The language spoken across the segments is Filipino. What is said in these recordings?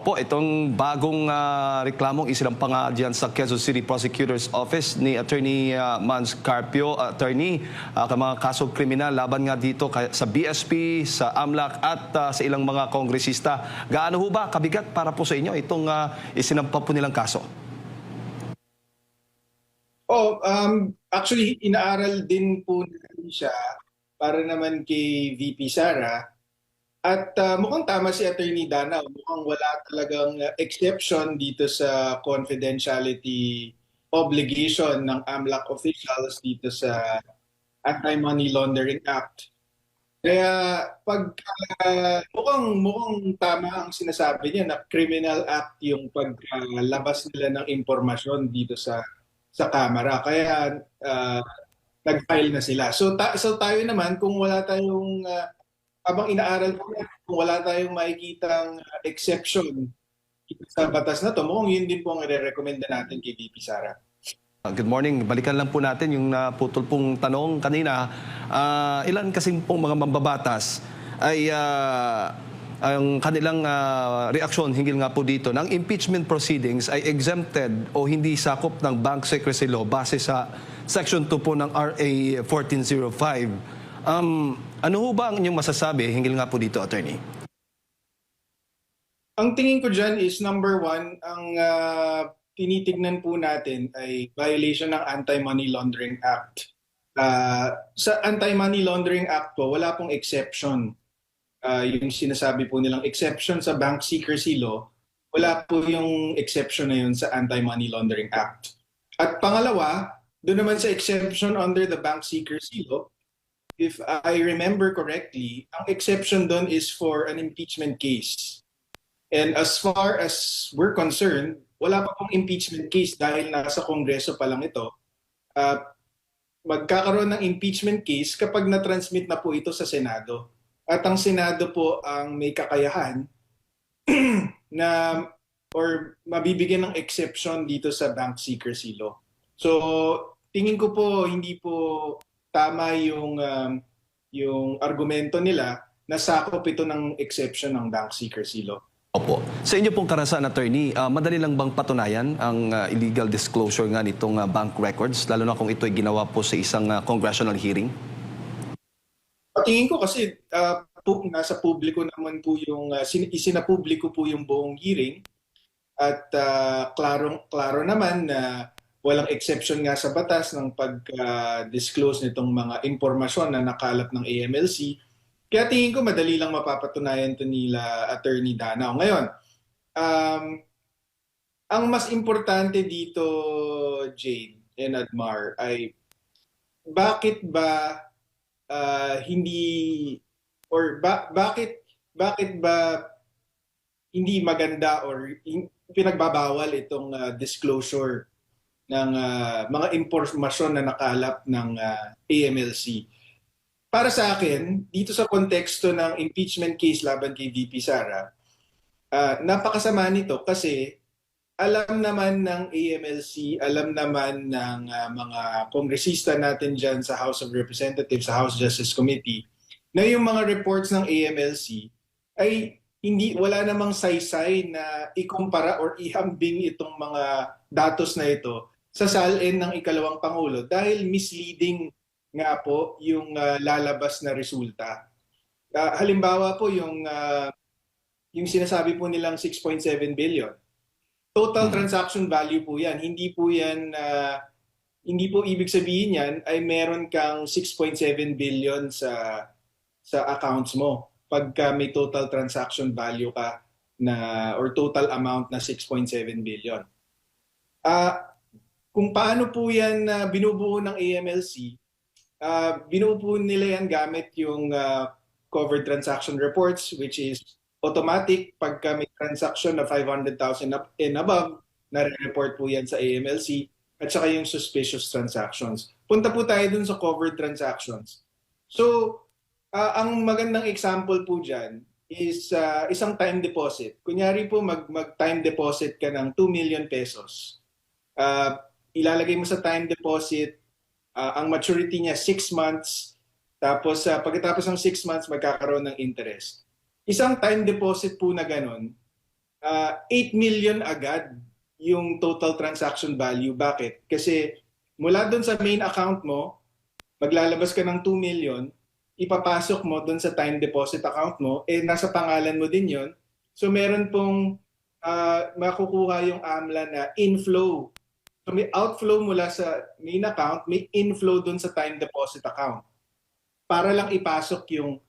Opo, itong bagong reklamong isinampang dyan sa Quezon City Prosecutor's Office ni Attorney Mans Carpio. Attorney, mga kasong kriminal laban nga dito sa BSP, sa AMLAC at sa ilang mga kongresista. Gaano ho ba kabigat para po sa inyo itong isinampa po nilang kaso? Actually, inaaral din po natin siya para naman kay VP Sara. At mukhang tama si Attorney Dana, mukhang wala talagang exception dito sa confidentiality obligation ng AMLAC officials dito sa Anti-Money Laundering Act. Kaya mukhang tama ang sinasabi niya na criminal act yung pagkalabas nila ng impormasyon dito sa Kamara. Kaya nag-file na sila. So tayo naman, kung wala tayong habang inaaral ko yan, kung wala tayong makikitang exception sa batas na to, mukhang yun din po ang i-recommenda natin kay VP Sara. Good morning. Balikan lang po natin yung naputol pong tanong kanina. Ilan kasing pong mga mambabatas ay ang kanilang reaksyon hinggil nga po dito ng impeachment proceedings ay exempted o hindi sakop ng Bank Secrecy Law base sa Section 2 po ng RA 1405. Ano ho ba ang inyong masasabi hinggil nga po dito, Attorney? Ang tingin ko dyan is number one, ang tinitignan po natin ay violation ng Anti-Money Laundering Act. Sa Anti-Money Laundering Act po, wala pong exception. Yung sinasabi po nilang exception sa Bank Secrecy Law, wala po yung exception na yun sa Anti-Money Laundering Act. At pangalawa, doon naman sa exception under the Bank Secrecy Law, if I remember correctly, ang exception doon is for an impeachment case. And as far as we're concerned, wala pa pong impeachment case dahil nasa Kongreso pa lang ito. Magkakaroon ng impeachment case kapag na-transmit na po ito sa Senado. At ang Senado po ang may kakayahan na or mabibigyan ng exception dito sa Bank Secrecy Law. So tingin ko po hindi po tama yung argumento nila na sakop ito ng exception ng Bank Secrecy Law. Opo. Sa inyo pong karanasan, Attorney, madali lang bang patunayan ang illegal disclosure nga nitong bank records, lalo na kung ito ay ginawa po sa isang congressional hearing? Tingin ko kasi nasa publiko naman po yung isinapubliko po yung buong hearing at klaro naman na walang exception nga sa batas ng pag-disclose nitong mga impormasyon na nakalap ng AMLC. Kaya tingin ko madali lang mapapatunayan ito nila Attorney Danao. Ngayon, ang mas importante dito, Jade and Admar, ay bakit ba bakit ba hindi maganda or pinagbabawal itong disclosure ng mga impormasyon na nakalap ng AMLC. Para sa akin, dito sa konteksto ng impeachment case laban kay VP Sara, napakasama nito kasi alam naman ng AMLC, alam naman ng mga kongresista natin dyan sa House of Representatives, sa House Justice Committee, na yung mga reports ng AMLC ay wala namang saysay na ikumpara or ihambing itong mga datos na ito sa salin ng ikalawang Pangulo dahil misleading nga po yung lalabas na resulta. Halimbawa po yung sinasabi po nilang 6.7 billion. Total transaction value po yan. Hindi po ibig sabihin yan ay meron kang 6.7 billion sa accounts mo pagka may total transaction value ka or total amount na 6.7 billion. Kung paano po yan binubuo ng AMLC, binubuo nila yan gamit yung covered transaction reports, which is automatic pagka may transaction na 500,000 and above, nare-report po yan sa AMLC, at saka yung suspicious transactions. Punta po tayo dun sa covered transactions. So, ang magandang example po dyan is isang time deposit. Kunyari po mag-time deposit ka ng 2 million pesos. Ilalagay mo sa time deposit, ang maturity niya 6 months, tapos pagkatapos ng 6 months magkakaroon ng interest. Isang time deposit po na ganun 8 million agad yung total transaction value. Bakit? Kasi mula doon sa main account mo, maglalabas ka ng 2 million, ipapasok mo doon sa time deposit account mo, nasa pangalan mo din yon. So meron pong makukuha yung AMLA na inflow. So may outflow mula sa main account, may inflow doon sa time deposit account. Para lang ipasok yung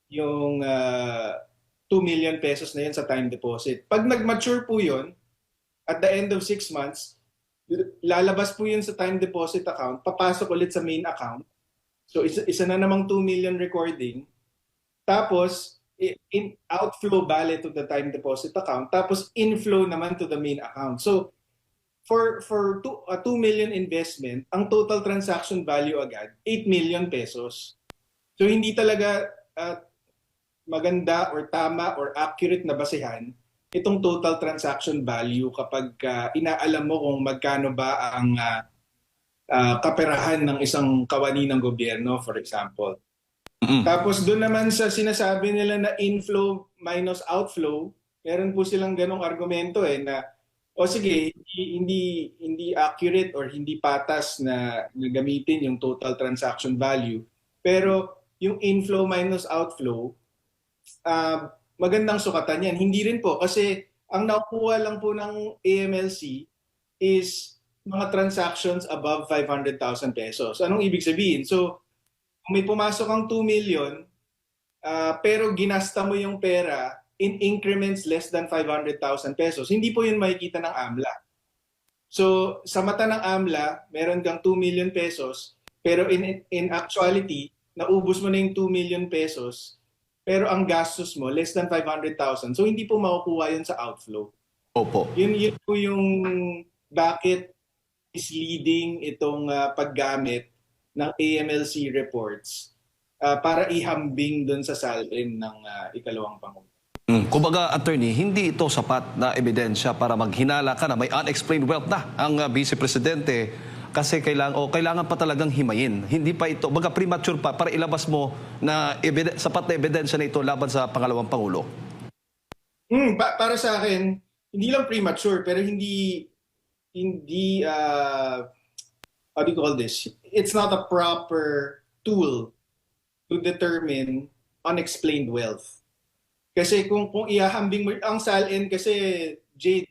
2 million pesos na yun sa time deposit. Pag nag-mature po yun, at the end of 6 months, lalabas po yun sa time deposit account, papasok ulit sa main account. So isa na namang 2 million recording. Tapos, outflow bale to the time deposit account. Tapos, inflow naman to the main account. So, for a 2 million investment, ang total transaction value agad, 8 million pesos. So, hindi talaga maganda or tama or accurate na basehan itong total transaction value kapag inaalam mo kung magkano ba ang kaperahan ng isang kawani ng gobyerno, for example. Tapos doon naman sa sinasabi nila na inflow minus outflow, meron po silang ganong argumento na sige, hindi accurate or hindi patas na gamitin yung total transaction value. Pero yung inflow minus outflow, magandang sukatan yan. Hindi rin po kasi ang nakukuha lang po ng AMLC is mga transactions above 500,000 pesos. Anong ibig sabihin? So, kung may pumasok ang 2 million, pero ginasta mo yung pera in increments less than 500,000 pesos, hindi po yun makikita ng AMLA. So, sa mata ng AMLA, meron kang 2 million pesos, pero in actuality, naubos mo na yung 2 million pesos, pero ang gastos mo, less than 500,000. So, hindi po makukuha yun sa outflow. Opo. Yun po yung bakit misleading itong paggamit ng AMLC reports para ihambing dun sa salin ng ikalawang Pangulo. Kumbaga, attorney, hindi ito sapat na ebidensya para maghinala ka na may unexplained wealth na ang Vice Presidente kasi kailangan pa talagang himayin. Hindi pa ito, baga premature pa para ilabas mo na sapat na ebidensya na ito laban sa pangalawang Pangulo. Para sa akin, hindi lang premature pero hindi how do you call this? It's not a proper tool to determine unexplained wealth. Kasi kung ihahambing mo, ang SALN kasi, Jade,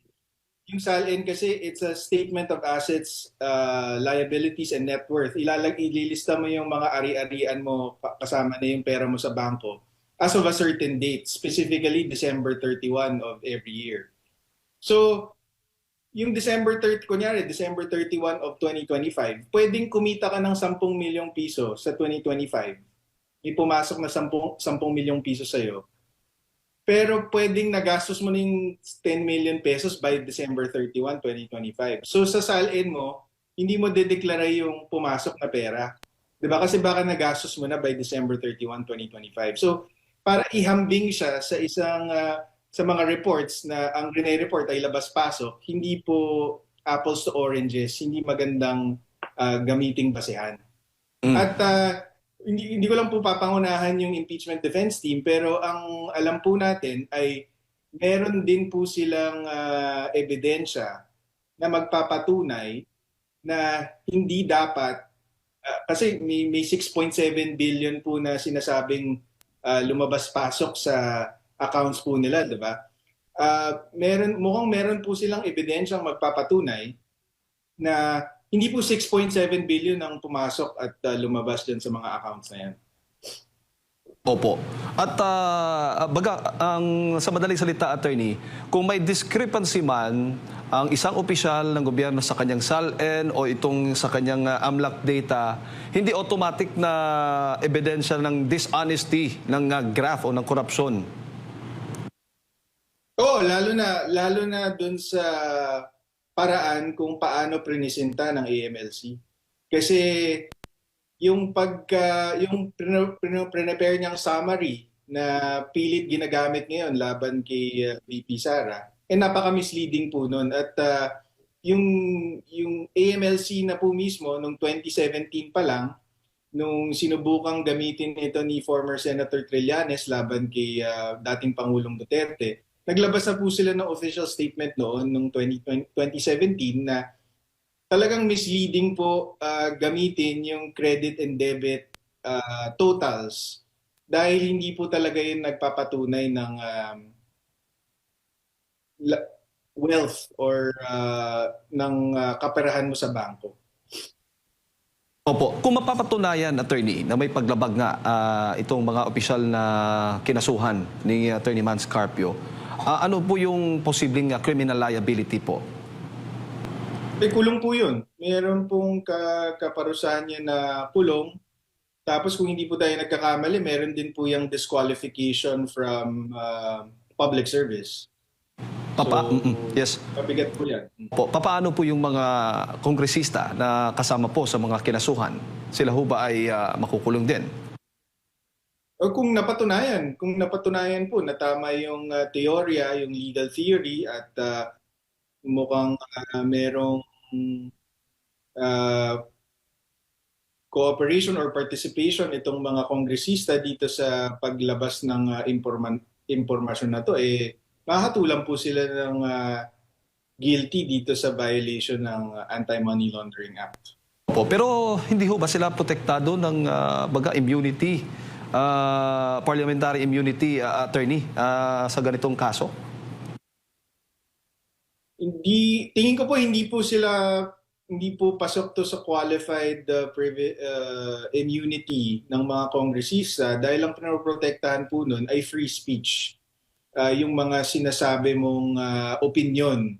yung SALN kasi it's a statement of assets, liabilities, and net worth. Ililista mo yung mga ari-arian mo kasama na yung pera mo sa bangko as of a certain date, specifically December 31 of every year. So, yung December 31 of 2025, pwedeng kumita ka ng 10 milyong piso sa 2025. May pumasok na 10 milyong piso sa'yo. Pero pwedeng nagastos mo ng 10 million pesos by December 31, 2025. So sa SALN mo, hindi mo dedeklara yung pumasok na pera. Diba? Kasi baka nagastos mo na by December 31, 2025. So para ihambing siya sa sa mga reports na ang report ay labas-pasok, hindi po apples to oranges, hindi magandang gamiting basehan. At hindi ko lang po papangunahan yung impeachment defense team, pero ang alam po natin ay meron din po silang ebidensya na magpapatunay na hindi dapat, kasi may 6.7 billion po na sinasabing lumabas-pasok sa accounts po nila, di ba? Mukhang meron po silang ebidensyang magpapatunay na hindi po 6.7 billion ang pumasok at lumabas dyan sa mga accounts na yan. Opo. At sa madaling salita, attorney, kung may discrepancy man ang isang opisyal ng gobyerno sa kanyang SALN o itong sa kanyang AMLAC data, hindi automatic na ebidensya ng dishonesty ng graph o ng korupsyon. Oo, lalo na dun sa paraan kung paano prinisinta ng AMLC. Kasi yung prepare niyang summary na pilit ginagamit ngayon laban kay VP Sara, napaka-misleading po nun. At yung AMLC na po mismo, nung 2017 pa lang, nung sinubukang gamitin ito ni former Senator Trillanes laban kay dating Pangulong Duterte, naglabas na po sila ng official statement noon noong 2017 na talagang misleading po gamitin yung credit and debit totals dahil hindi po talaga yun nagpapatunay ng wealth or ng kaperahan mo sa bangko. Opo, kung mapapatunayan, attorney, na may paglabag nga itong mga opisyal na kinasuhan ni Attorney Mans Carpio, ano po yung posibleng criminal liability po? Kulong po yun. Meron pong kaparusahan niya na kulong. Tapos kung hindi po tayo nagkakamali, meron din po yung disqualification from public service. Yes. Pabigat po yan. Papaano po yung mga kongresista na kasama po sa mga kinasuhan? Sila ho ba ay makukulong din? O kung napatunayan po na tama yung teorya, yung legal theory at mukhang merong cooperation or participation itong mga kongresista dito sa paglabas ng impormasyon na to, mahatulan po sila ng guilty dito sa violation ng Anti-Money Laundering Act. Opo, pero hindi ho ba sila protektado ng baga immunity, parliamentary immunity, attorney, sa ganitong kaso? Tingin ko po hindi po pasok to sa qualified immunity ng mga kongresista dahil ang pinoprotektahan po nun ay free speech. Yung mga sinasabi mong opinion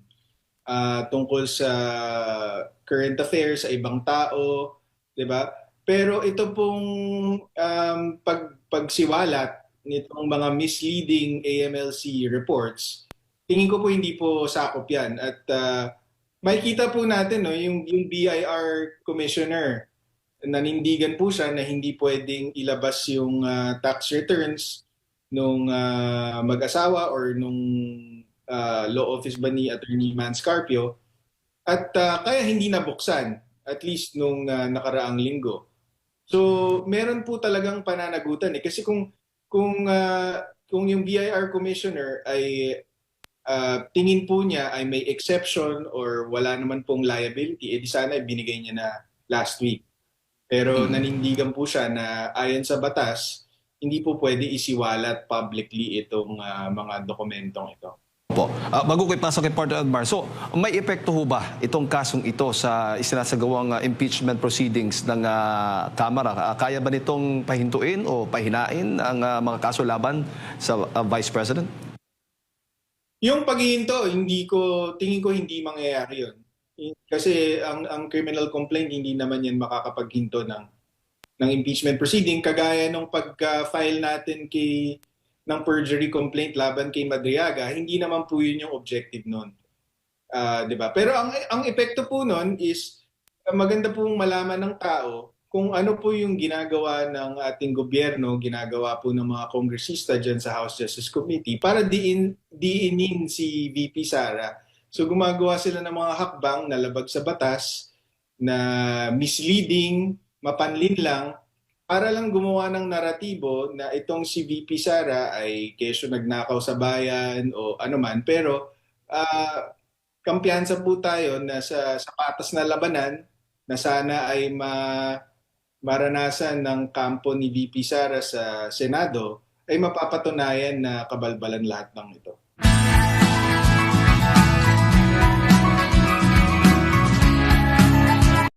tungkol sa current affairs sa ibang tao, 'di ba? Pero ito pong pagsiwalat nitong mga misleading AMLC reports, tingin ko po hindi po sakop 'yan at makikita po natin yung BIR commissioner nanindigan po siya na hindi pwedeng ilabas yung tax returns nung mag-asawa or nung law office ba ni Attorney Mans Carpio at kaya hindi nabuksan at least nung nakaraang linggo. So meron po talagang pananagutan kasi kung yung BIR commissioner ay tingin po niya ay may exception or wala naman pong liability, di sana binigay niya na last week. Pero nanindigan po siya na ayon sa batas, hindi po pwede isiwalat publicly itong mga dokumentong ito. Opo. Bago ko ipasok kay Partner Admar, so may epekto ho ba itong kasong ito sa isinasagawang impeachment proceedings ng Kamara? Kaya ba nitong pahintuin o pahinain ang mga kaso laban sa Vice President? Yung paghihinto, tingin ko hindi mangyayari yun. Kasi ang criminal complaint, hindi naman yan makakapaghinto ng impeachment proceeding, kagaya nung pagka-file natin ng perjury complaint laban kay Madriaga, hindi naman po yun yung objective nun. 'Di ba? Pero ang epekto po nun is maganda pong malaman ng tao kung ano po yung ginagawa ng ating gobyerno, ginagawa po ng mga kongresista dyan sa House Justice Committee para diinin si VP Sara. So gumagawa sila ng mga hakbang na labag sa batas, na misleading, mapanlin lang, para lang gumawa ng naratibo na itong si VP Sara ay kesyo nagnakaw sa bayan o anuman. Pero kampiyansa po tayo na sa patas na labanan na sana ay maranasan ng kampo ni VP Sara sa Senado ay mapapatunayan na kabalbalan lahat ng ito.